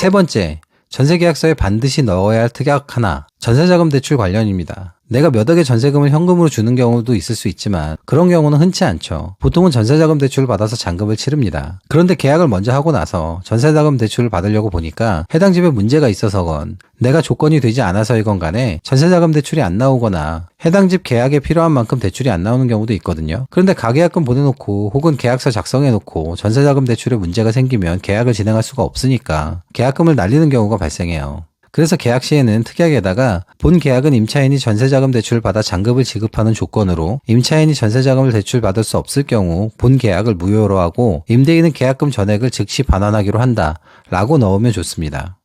세 번째, 전세계약서에 반드시 넣어야 할 특약 하나, 전세자금 대출 관련입니다. 내가 몇 억의 전세금을 현금으로 주는 경우도 있을 수 있지만 그런 경우는 흔치 않죠. 보통은 전세자금 대출을 받아서 잔금을 치릅니다. 그런데 계약을 먼저 하고 나서 전세자금 대출을 받으려고 보니까 해당 집에 문제가 있어서건 내가 조건이 되지 않아서이건 간에 전세자금 대출이 안 나오거나 해당 집 계약에 필요한 만큼 대출이 안 나오는 경우도 있거든요. 그런데 가계약금 보내놓고 혹은 계약서 작성해놓고 전세자금 대출에 문제가 생기면 계약을 진행할 수가 없으니까 계약금을 날리는 경우가 발생해요. 그래서 계약 시에는 특약에다가 본 계약은 임차인이 전세자금 대출을 받아 잔금을 지급하는 조건으로 임차인이 전세자금을 대출받을 수 없을 경우 본 계약을 무효로 하고 임대인은 계약금 전액을 즉시 반환하기로 한다 라고 넣으면 좋습니다.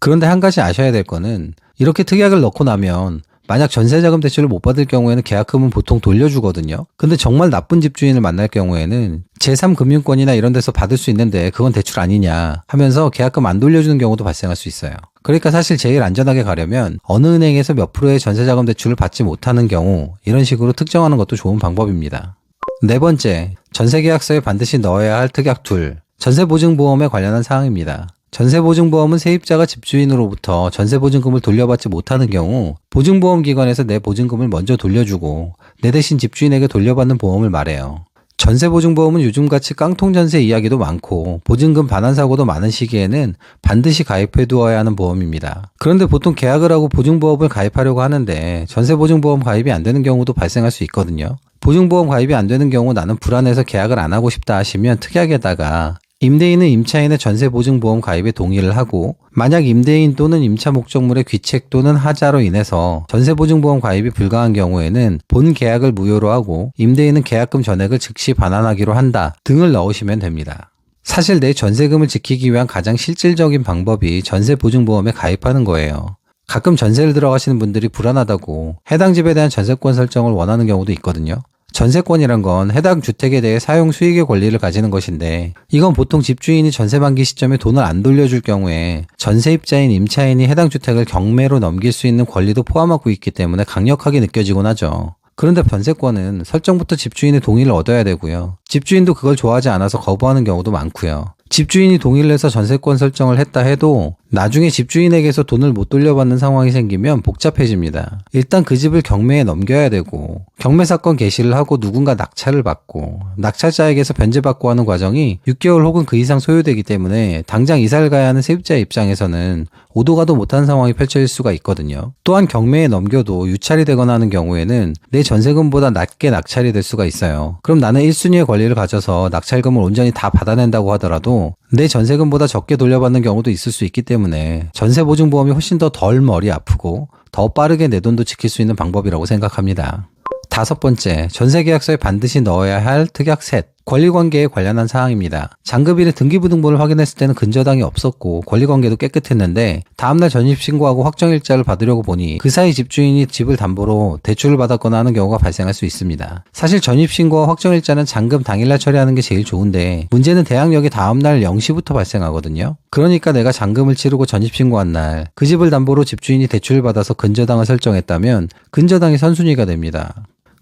그런데 한 가지 아셔야 될 거는 이렇게 특약을 넣고 나면 만약 전세자금 대출을 못 받을 경우에는 계약금은 보통 돌려주거든요. 근데 정말 나쁜 집주인을 만날 경우에는 제3금융권이나 이런 데서 받을 수 있는데 그건 대출 아니냐 하면서 계약금 안 돌려주는 경우도 발생할 수 있어요. 그러니까 사실 제일 안전하게 가려면 어느 은행에서 몇 프로의 전세자금 대출을 받지 못하는 경우 이런 식으로 특정하는 것도 좋은 방법입니다. 네 번째, 전세계약서에 반드시 넣어야 할 특약 둘, 전세보증보험에 관련한 사항입니다. 전세보증보험은 세입자가 집주인으로부터 전세보증금을 돌려받지 못하는 경우 보증보험기관에서 내 보증금을 먼저 돌려주고 내 대신 집주인에게 돌려받는 보험을 말해요. 전세보증보험은 요즘같이 깡통전세 이야기도 많고 보증금 반환 사고도 많은 시기에는 반드시 가입해 두어야 하는 보험입니다. 그런데 보통 계약을 하고 보증보험을 가입하려고 하는데 전세보증보험 가입이 안 되는 경우도 발생할 수 있거든요. 보증보험 가입이 안 되는 경우 나는 불안해서 계약을 안 하고 싶다 하시면 특약에다가 임대인은 임차인의 전세보증보험 가입에 동의를 하고 만약 임대인 또는 임차 목적물의 귀책 또는 하자로 인해서 전세보증보험 가입이 불가한 경우에는 본 계약을 무효로 하고 임대인은 계약금 전액을 즉시 반환하기로 한다 등을 넣으시면 됩니다. 사실 내 전세금을 지키기 위한 가장 실질적인 방법이 전세보증보험에 가입하는 거예요. 가끔 전세를 들어가시는 분들이 불안하다고 해당 집에 대한 전세권 설정을 원하는 경우도 있거든요. 전세권이란 건 해당 주택에 대해 사용 수익의 권리를 가지는 것인데 이건 보통 집주인이 전세 만기 시점에 돈을 안 돌려줄 경우에 전세입자인 임차인이 해당 주택을 경매로 넘길 수 있는 권리도 포함하고 있기 때문에 강력하게 느껴지곤 하죠. 그런데 전세권은 설정부터 집주인의 동의를 얻어야 되고요. 집주인도 그걸 좋아하지 않아서 거부하는 경우도 많고요. 집주인이 동의를 해서 전세권 설정을 했다 해도 나중에 집주인에게서 돈을 못 돌려받는 상황이 생기면 복잡해집니다. 일단 그 집을 경매에 넘겨야 되고 경매 사건 개시를 하고 누군가 낙찰을 받고 낙찰자에게서 변제받고 하는 과정이 6개월 혹은 그 이상 소요되기 때문에 당장 이사를 가야 하는 세입자의 입장에서는 오도 가도 못한 상황이 펼쳐질 수가 있거든요. 또한 경매에 넘겨도 유찰이 되거나 하는 경우에는 내 전세금보다 낮게 낙찰이 될 수가 있어요. 그럼 나는 1순위의 권리를 가져서 낙찰금을 온전히 다 받아낸다고 하더라도 내 전세금보다 적게 돌려받는 경우도 있을 수 있기 때문에 전세보증보험이 훨씬 더 덜 머리 아프고 더 빠르게 내 돈도 지킬 수 있는 방법이라고 생각합니다. 다섯 번째, 전세계약서에 반드시 넣어야 할 특약 셋, 권리관계에 관련한 사항입니다. 잔급일에 등기부등본을 확인했을 때는 근저당이 없었고 권리관계도 깨끗했는데 다음날 전입신고하고 확정일자를 받으려고 보니 그 사이 집주인이 집을 담보로 대출을 받았거나 하는 경우가 발생할 수 있습니다. 사실 전입신고와 확정일자는 잔금 당일날 처리하는 게 제일 좋은데 문제는 대항력이 다음날 0시부터 발생하거든요. 그러니까 내가 잔금을 치르고 전입신고한 날 그 집을 담보로 집주인이 대출을 받아서 근저당을 설정했다면 근저당이 선순위가 됩니다.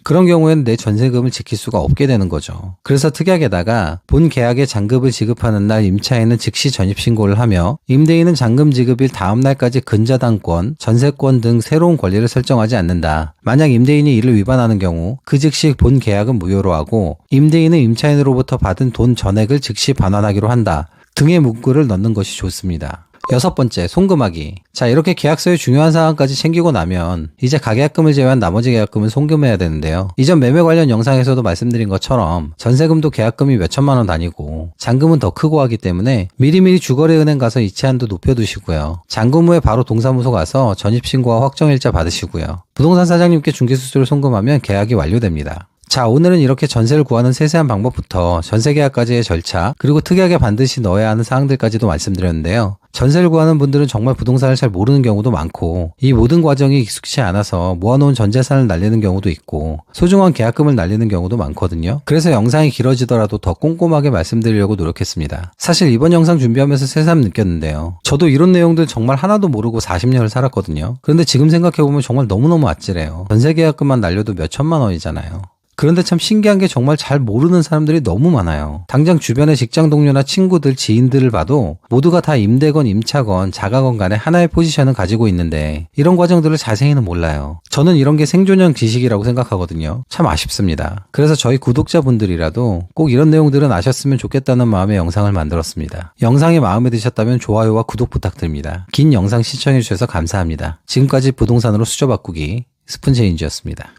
그런 경우에는 내 전세금을 지킬 수가 없게 되는 거죠. 그래서 특약에다가 본 계약에 잔급을 지급하는 날 임차인은 즉시 전입신고를 하며 임대인은 잔금 지급일 다음 날까지 근저당권, 전세권 등 새로운 권리를 설정하지 않는다. 만약 임대인이 이를 위반하는 경우 그 즉시 본 계약은 무효로 하고 임대인은 임차인으로부터 받은 돈 전액을 즉시 반환하기로 한다 등의 문구를 넣는 것이 좋습니다. 여섯 번째, 송금하기. 자, 이렇게 계약서의 중요한 사항까지 챙기고 나면 이제 가계약금을 제외한 나머지 계약금은 송금해야 되는데요. 이전 매매 관련 영상에서도 말씀드린 것처럼 전세금도 계약금이 몇천만 원 단위고 잔금은 더 크고 하기 때문에 미리미리 주거래은행 가서 이체한도 높여두시고요. 잔금 후에 바로 동사무소 가서 전입신고와 확정일자 받으시고요. 부동산 사장님께 중개수수료를 송금하면 계약이 완료됩니다. 자, 오늘은 이렇게 전세를 구하는 세세한 방법부터 전세계약까지의 절차, 그리고 특약에 반드시 넣어야 하는 사항들까지도 말씀드렸는데요. 전세를 구하는 분들은 정말 부동산을 잘 모르는 경우도 많고 이 모든 과정이 익숙치 않아서 모아놓은 전 재산을 날리는 경우도 있고 소중한 계약금을 날리는 경우도 많거든요. 그래서 영상이 길어지더라도 더 꼼꼼하게 말씀드리려고 노력했습니다. 사실 이번 영상 준비하면서 새삼 느꼈는데요. 저도 이런 내용들 정말 하나도 모르고 40년을 살았거든요. 그런데 지금 생각해보면 정말 너무너무 아찔해요. 전세계약금만 날려도 몇 천만 원이잖아요. 그런데 참 신기한 게 정말 잘 모르는 사람들이 너무 많아요. 당장 주변의 직장 동료나 친구들, 지인들을 봐도 모두가 다 임대건 임차건 자가건 간에 하나의 포지션을 가지고 있는데 이런 과정들을 자세히는 몰라요. 저는 이런 게 생존형 지식이라고 생각하거든요. 참 아쉽습니다. 그래서 저희 구독자분들이라도 꼭 이런 내용들은 아셨으면 좋겠다는 마음에 영상을 만들었습니다. 영상이 마음에 드셨다면 좋아요와 구독 부탁드립니다. 긴 영상 시청해주셔서 감사합니다. 지금까지 부동산으로 수저 바꾸기 스푼체인지였습니다.